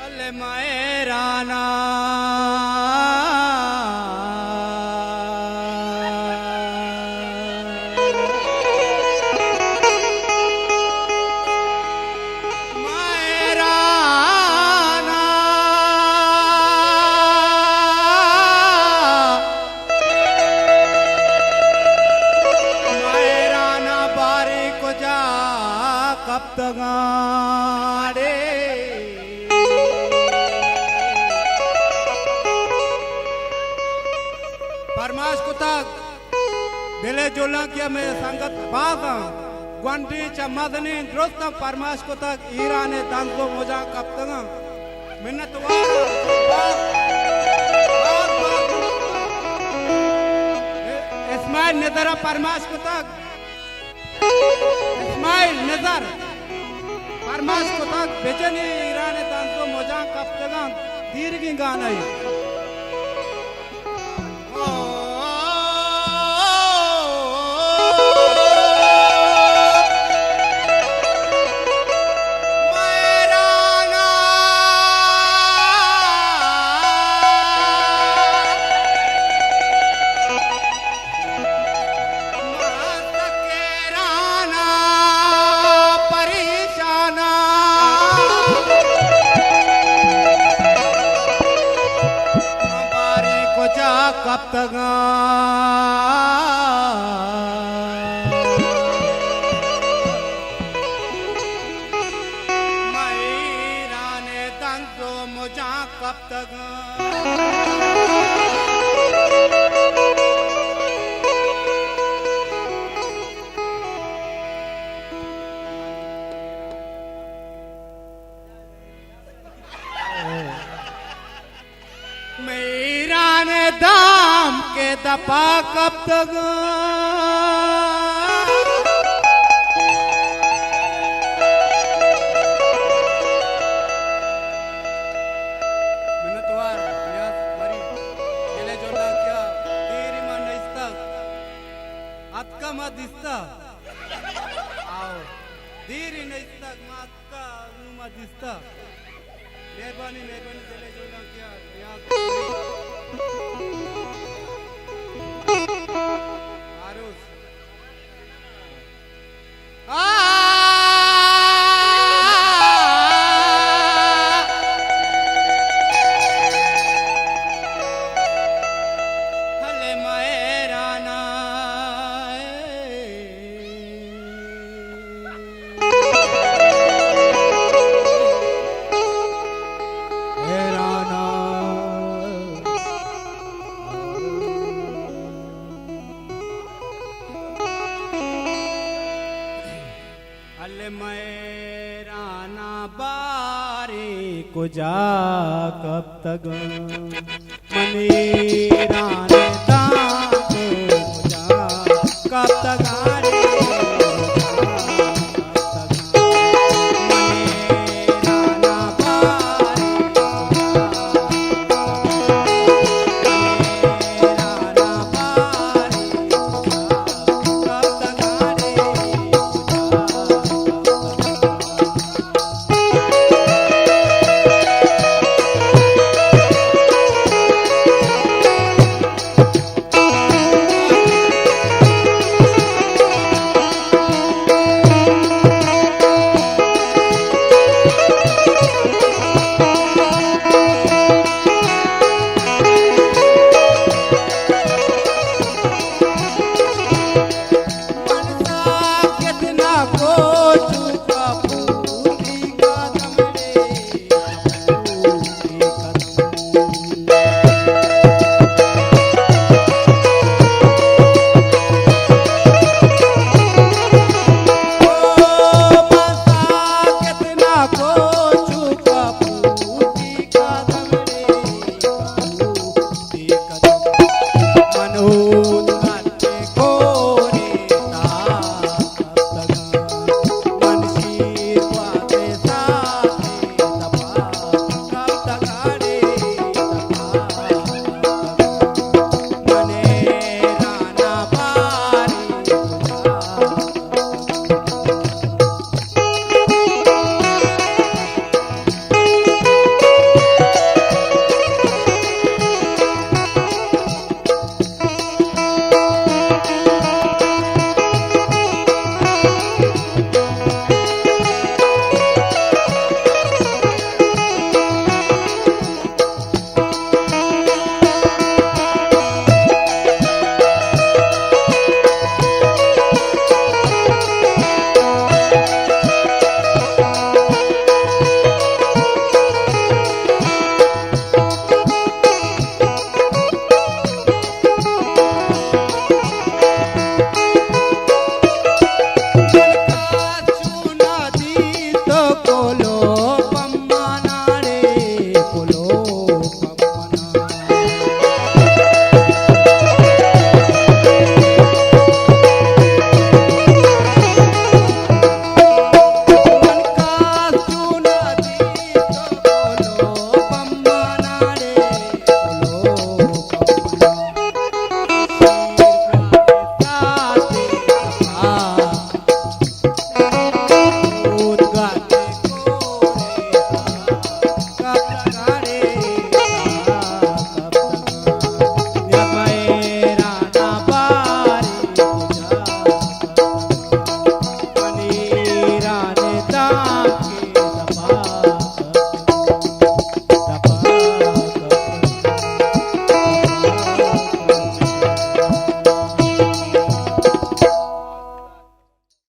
अले मायराना कब तक आड़े परमाश को तक दिले जोला किया मैं संगत बागा ग्वांटी चमदनी द्रोस्त परमाश को तक ईराने दांगो मोजा कब तक मिन्नत इस्माइल नजरा परमाश को तक इस्माइल नजर परमाश को तक बेचनी ईराने दांगो मोजा कब तक दीर्घ गाना है कब तक मैराने तंतो मुझा कब तक मैराने दाम के दफा कब तक मिनटवार याद मरी गेले जोला क्या तेरी मन निस्ता अतका मत दिसता आओ तेरी निस्ता मातका मत दिसता मेहरबानी गेले जोला क्या याद आरुस हले मायराना अले मैराना बारे को जा कब तक मनीराने दांगो जा कब तक